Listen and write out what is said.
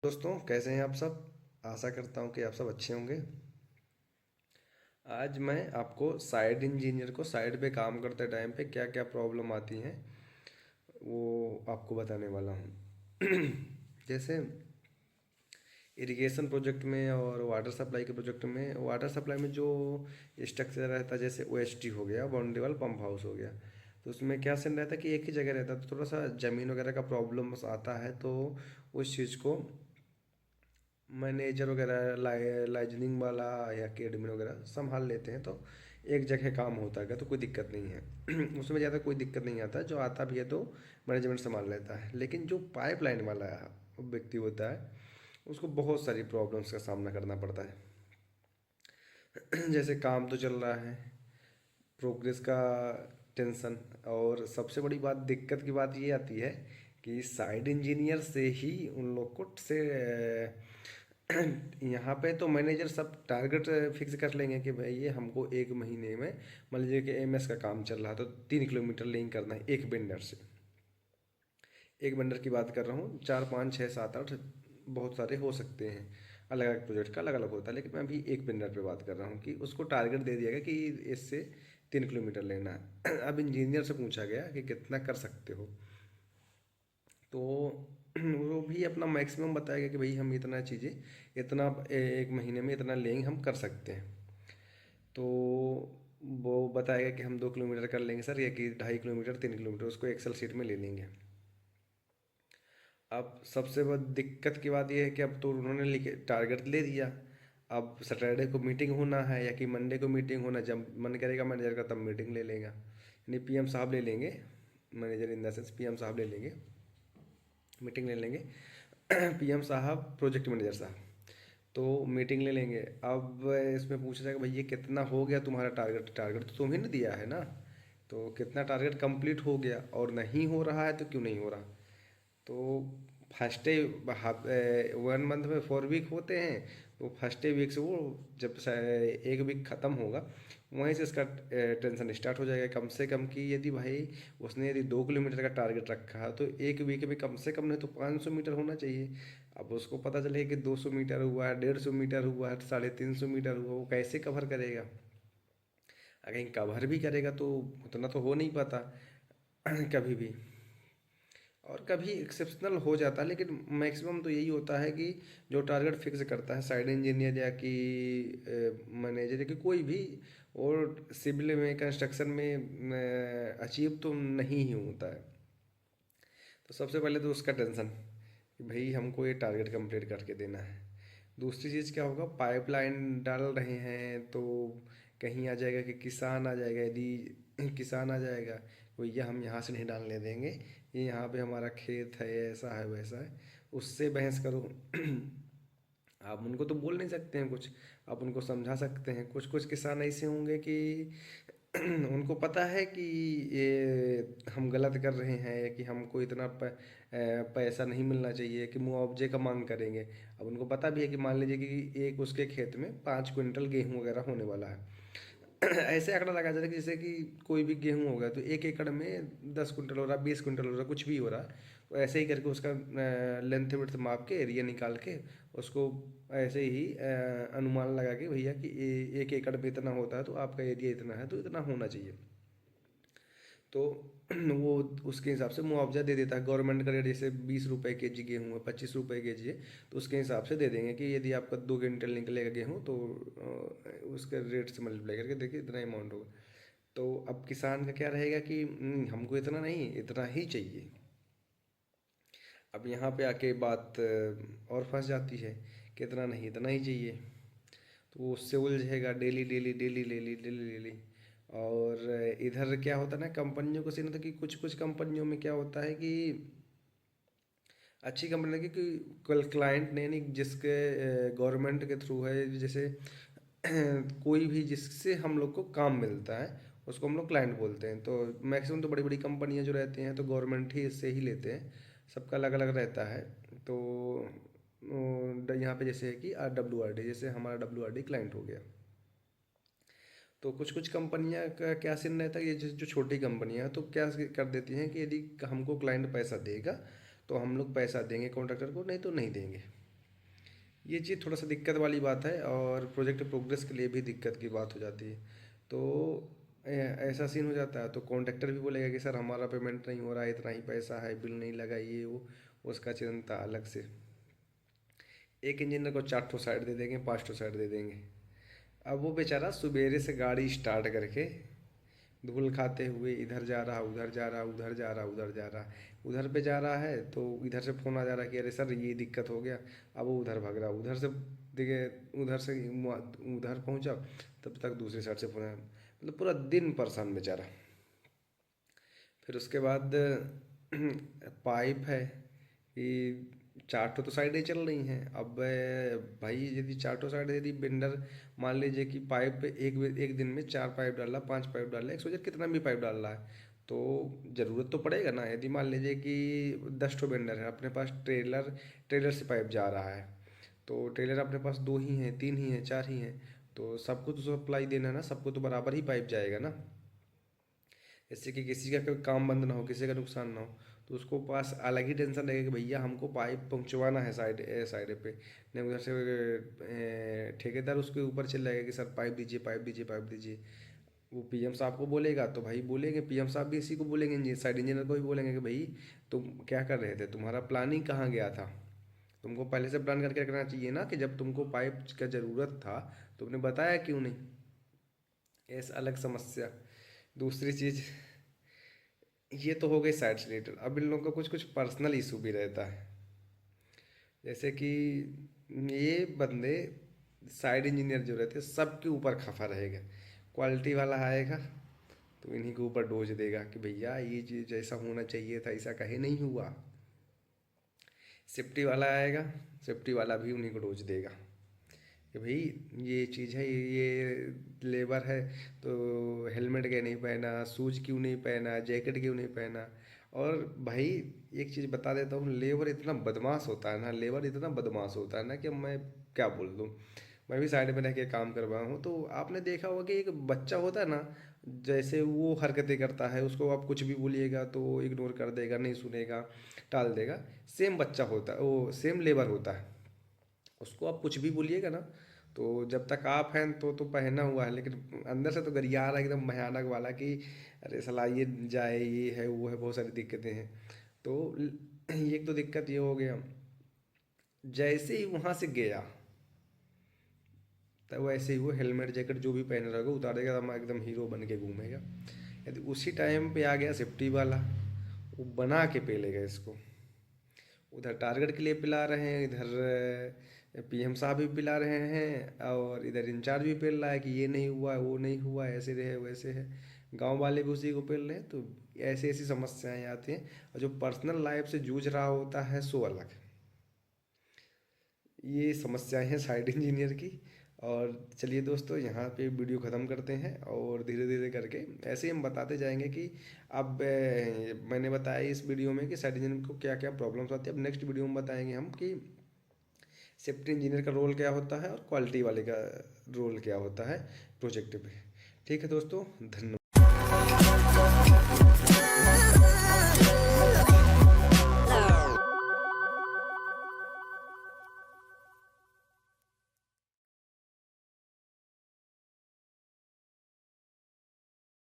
दोस्तों, कैसे हैं आप सब। आशा करता हूं कि आप सब अच्छे होंगे। आज मैं आपको साइड इंजीनियर को साइड पे काम करते टाइम पे क्या क्या प्रॉब्लम आती हैं वो आपको बताने वाला हूं। जैसे इरिगेशन प्रोजेक्ट में और वाटर सप्लाई के प्रोजेक्ट में, वाटर सप्लाई में जो स्ट्रक्चर रहता है जैसे ओएसटी हो गया, बाउंड्री वाल पंप हाउस हो गया, तो उसमें क्या सीन रहता है कि एक ही जगह रहता है, तो थोड़ा सा ज़मीन वगैरह का प्रॉब्लम आता है। तो उस चीज़ को मैनेजर वगैरह लाइजनिंग वाला या के एडमिन वगैरह संभाल लेते हैं, तो एक जगह काम होता है तो कोई दिक्कत नहीं है। उसमें ज़्यादा कोई दिक्कत नहीं आता, जो आता भी है तो मैनेजमेंट संभाल लेता है। लेकिन जो पाइपलाइन वाला व्यक्ति होता है उसको बहुत सारी प्रॉब्लम्स का सामना करना पड़ता है। जैसे काम तो चल रहा है, प्रोग्रेस का टेंशन, और सबसे बड़ी बात, दिक्कत की बात ये आती है कि साइड इंजीनियर से ही उन लोग को से यहाँ पे तो मैनेजर सब टारगेट फिक्स कर लेंगे कि भाई ये हमको एक महीने में, मान लीजिए कि एमएस का काम चल रहा है तो 3 किलोमीटर लिंक करना है एक वेंडर से। एक वेंडर की बात कर रहा हूँ, 4 5 6 7 8 बहुत सारे हो सकते हैं, अलग अलग प्रोजेक्ट का अलग अलग होता है, लेकिन मैं अभी एक वेंडर पे बात कर रहा हूँ कि उसको टारगेट दे दिया गया कि इससे 3 किलोमीटर लेना है। अब इंजीनियर से पूछा गया कि कितना कर सकते हो, तो वो भी अपना मैक्सिमम बताएगा कि भाई हम इतना चीज़ें इतना एक महीने में इतना लेंगे, हम कर सकते हैं। तो वो बताएगा कि हम 2 किलोमीटर कर लेंगे सर, या कि 2.5 किलोमीटर 3 किलोमीटर, उसको एक्सेल शीट में ले लेंगे। अब सबसे बड़ी दिक्कत की बात यह है कि अब तो उन्होंने लिखे टारगेट ले दिया। अब सैटरडे को मीटिंग होना है या कि मंडे को मीटिंग होना, जब मन करेगा मैनेजर का तब मीटिंग ले लेगा, यानी पीएम साहब ले लेंगे, manager in the sense PM साहब ले लेंगे, मीटिंग ले लेंगे। पीएम साहब, प्रोजेक्ट मैनेजर साहब, तो मीटिंग ले लेंगे। अब इसमें पूछा जाएगा भाई ये कितना हो गया तुम्हारा टारगेट, टारगेट तो तुम्हें ने दिया है ना, तो कितना टारगेट कंप्लीट हो गया, और नहीं हो रहा है तो क्यों नहीं हो रहा। तो फर्स्ट डे, 1 मंथ में 4 वीक होते हैं, तो फर्स्ट डे वीक से वो जब एक वीक ख़त्म होगा वहीं से इसका टेंशन स्टार्ट हो जाएगा कम से कम, कि यदि भाई उसने यदि 2 किलोमीटर का टारगेट रखा है तो एक वीक में कम से कम नहीं तो 500 मीटर होना चाहिए। अब उसको पता चले कि 200 मीटर हुआ है, 150 मीटर हुआ है, 350 मीटर हुआ, वो कैसे कवर करेगा। अगर कवर भी करेगा तो उतना तो हो नहीं पाता कभी भी, और कभी एक्सेप्शनल हो जाता है, लेकिन मैक्सिमम तो यही होता है कि जो टारगेट फिक्स करता है साइड इंजीनियर या कि मैनेजर या कि कोई भी, और सिविल में कंस्ट्रक्शन में अचीव तो नहीं ही होता है। तो सबसे पहले तो उसका टेंशन कि भाई हमको ये टारगेट कंप्लीट करके देना है। दूसरी चीज़ क्या होगा, पाइपलाइन डाल रहे हैं तो कहीं आ जाएगा कि किसान आ जाएगा, यदि किसान आ जाएगा भैया हम यहाँ से नहीं डालने देंगे, ये यहाँ पे हमारा खेत है, ऐसा है वैसा है, उससे बहस करो। आप उनको तो बोल नहीं सकते हैं कुछ, आप उनको समझा सकते हैं। कुछ कुछ किसान ऐसे होंगे कि उनको पता है कि ये हम गलत कर रहे हैं, या कि हमको इतना पैसा नहीं मिलना चाहिए, कि मुआवजे का मांग करेंगे। अब उनको पता भी है कि मान लीजिए कि एक उसके खेत में 5 क्विंटल गेहूं वगैरह होने वाला है। ऐसे आंकड़ा लगा जाता है कि जैसे कि कोई भी गेहूं होगा तो 1 एकड़ में 10 क्विंटल हो रहा, 20 क्विंटल हो रहा, कुछ भी हो रहा, तो ऐसे ही करके उसका लेंथ विड्थ माप के एरिया निकाल के उसको ऐसे ही अनुमान लगा के भैया कि 1 एकड़ में इतना होता है तो आपका एरिया इतना है तो इतना होना चाहिए। तो वो उसके हिसाब से मुआवजा दे देता है। गवर्नमेंट का रेट जैसे 20 रुपये kg गेहूँ है, 25 रुपये kg है, तो उसके हिसाब से दे देंगे कि यदि आपका 2 क्विंटल निकलेगा गेहूँ तो उसके रेट से मल्टीप्लाई करके देखिए इतना अमाउंट होगा। तो अब किसान का क्या रहेगा कि हमको इतना नहीं, इतना ही चाहिए। अब यहाँ पे आके बात और फंस जाती है कि इतना नहीं, इतना ही चाहिए, तो वो उससे उलझेगा daily daily daily daily daily daily. और इधर क्या होता है ना, कंपनियों को सीन होता है कि कुछ कुछ कंपनियों में क्या होता है कि अच्छी कंपनी लगी कि कल क्लाइंट ने नहीं, जिसके गवर्नमेंट के थ्रू है, जैसे कोई भी जिससे हम लोग को काम मिलता है उसको हम लोग क्लाइंट बोलते हैं। तो मैक्सिमम तो बड़ी बड़ी कंपनियां जो रहती हैं तो गवर्नमेंट ही इससे ही लेते हैं, सबका अलग अलग रहता है। तो यहाँ पे जैसे है कि WRD, जैसे हमारा WRD क्लाइंट हो गया। तो कुछ कुछ कंपनियां का क्या सीन रहता है, ये जो जो छोटी कंपनियां हैं तो क्या कर देती हैं कि यदि हमको क्लाइंट पैसा देगा तो हम लोग पैसा देंगे कॉन्ट्रैक्टर को, नहीं तो नहीं देंगे। ये चीज़ थोड़ा सा दिक्कत वाली बात है, और प्रोजेक्ट प्रोग्रेस के लिए भी दिक्कत की बात हो जाती है। तो ऐसा सीन हो जाता है, तो कॉन्ट्रैक्टर भी बोलेगा कि सर हमारा पेमेंट नहीं हो रहा है, इतना ही पैसा है, बिल नहीं लगा, ये वो, उसका चिंता अलग से। एक इंजीनियर को 4 ठो साइड दे देंगे, 5 ठो साइड दे देंगे। अब वो बेचारा सुबेरे से गाड़ी स्टार्ट करके धूल खाते हुए इधर जा रहा, उधर जा रहा, उधर जा रहा, उधर जा रहा, उधर पे जा रहा है तो इधर से फ़ोन आ जा रहा है कि अरे सर ये दिक्कत हो गया। अब वो उधर भाग रहा, उधर से देखिए, उधर से उधर पहुंचा, तब तक दूसरी साइड से फ़ोन आया, मतलब पूरा दिन परेशान बेचारा। फिर उसके बाद पाइप है कि 4 ठो तो साइडें चल रही हैं। अब भाई यदि 4 ठो साइड, यदि बिल्डर मान लीजिए कि पाइप एक एक दिन में 4 पाइप डाल रहा, 5 पाइप डाल रहा है, एक सोचे कितना भी पाइप डाल रहा है, तो ज़रूरत तो पड़ेगा ना। यदि मान लीजिए कि 10 ठो बिल्डर है, अपने पास ट्रेलर ट्रेलर से पाइप जा रहा है, तो ट्रेलर अपने पास 2 ही हैं, 3 ही हैं, 4 ही हैं, तो सबको तो सप्लाई देना है ना, सबको तो बराबर ही पाइप जाएगा ना, इससे कि किसी का कोई काम बंद ना हो, किसी का नुकसान ना हो। तो उसको पास अलग ही टेंशन रहेगा कि भैया हमको पाइप पहुंचवाना है साइड पे, नहीं उधर से ठेकेदार उसके ऊपर चल जाएगा कि सर पाइप दीजिए, पाइप दीजिए, पाइप दीजिए। वो पीएम साहब को बोलेगा तो भाई बोलेंगे, पीएम साहब भी इसी को बोलेंगे, साइड इंजीनियर को भी बोलेंगे कि भाई तुम क्या कर रहे थे, तुम्हारा प्लानिंग कहाँ गया था, तुमको पहले से प्लान करके रखना चाहिए ना, कि जब तुमको पाइप का ज़रूरत था तुमने बताया क्यों नहीं। ऐसा अलग समस्या। दूसरी चीज़, ये तो हो गई साइड से रिलेटेड। अब इन लोगों का कुछ कुछ पर्सनल इशू भी रहता है, जैसे कि ये बंदे साइड इंजीनियर जो रहते हैं सबके ऊपर खफा रहेगा। क्वालिटी वाला आएगा तो इन्हीं के ऊपर डोज देगा कि भैया ये चीज़ जैसा होना चाहिए था ऐसा कहीं नहीं हुआ। सेफ्टी वाला आएगा, सेफ्टी वाला भी उन्हीं को डोज देगा कि भाई ये चीज़ है, ये लेबर है तो हेलमेट क्यों नहीं पहना, शूज क्यों नहीं पहना, जैकेट क्यों नहीं पहना। और भाई एक चीज़ बता देता हूँ, लेबर इतना बदमाश होता है ना, लेबर इतना बदमाश होता है ना कि मैं क्या बोल दूँ। मैं भी साइड में रह के काम कर रहा हूँ, तो आपने देखा होगा कि एक बच्चा होता है ना, जैसे वो हरकतें करता है, उसको आप कुछ भी बोलिएगा तो इग्नोर कर देगा, नहीं सुनेगा, टाल देगा। सेम बच्चा होता है, वो सेम लेबर होता है, उसको आप कुछ भी बोलिएगा ना, तो जब तक आप हैं तो पहना हुआ है, लेकिन अंदर से तो गरिया रहा है एकदम भयानक वाला कि अरे साला ये जाए, ये है, वो है, बहुत सारी दिक्कतें हैं। तो एक तो दिक्कत ये हो गया। जैसे ही वहां से गया, तब वैसे ही वो हेलमेट जैकेट जो भी पहन रहेगा उतारेगा, एकदम हीरो बन के घूमेगा। यदि उसी टाइम पे आ गया सेफ्टी वाला, वो बना के पेलेगा इसको। उधर टारगेट के लिए पिला रहे हैं, इधर पीएम साहब भी पिला रहे हैं, और इधर इंचार्ज भी पिल रहा है कि ये नहीं हुआ, वो नहीं हुआ, ऐसे रहे वैसे है। गांव वाले भी उसी को पिल रहे हैं, तो ऐसी ऐसी समस्याएं आती हैं। और जो पर्सनल लाइफ से जूझ रहा होता है सो अलग। ये समस्याएं हैं साइड इंजीनियर की। और चलिए दोस्तों, यहाँ पे वीडियो ख़त्म करते हैं, और धीरे धीरे करके ऐसे ही हम बताते जाएंगे कि अब मैंने बताया इस वीडियो में कि साइड इंजीनियर को क्या क्या प्रॉब्लम्स आती है। अब नेक्स्ट वीडियो में बताएंगे हम कि सेफ्टी इंजीनियर का रोल क्या होता है और क्वालिटी वाले का रोल क्या होता है प्रोजेक्ट पे। ठीक है दोस्तों, धन्यवाद।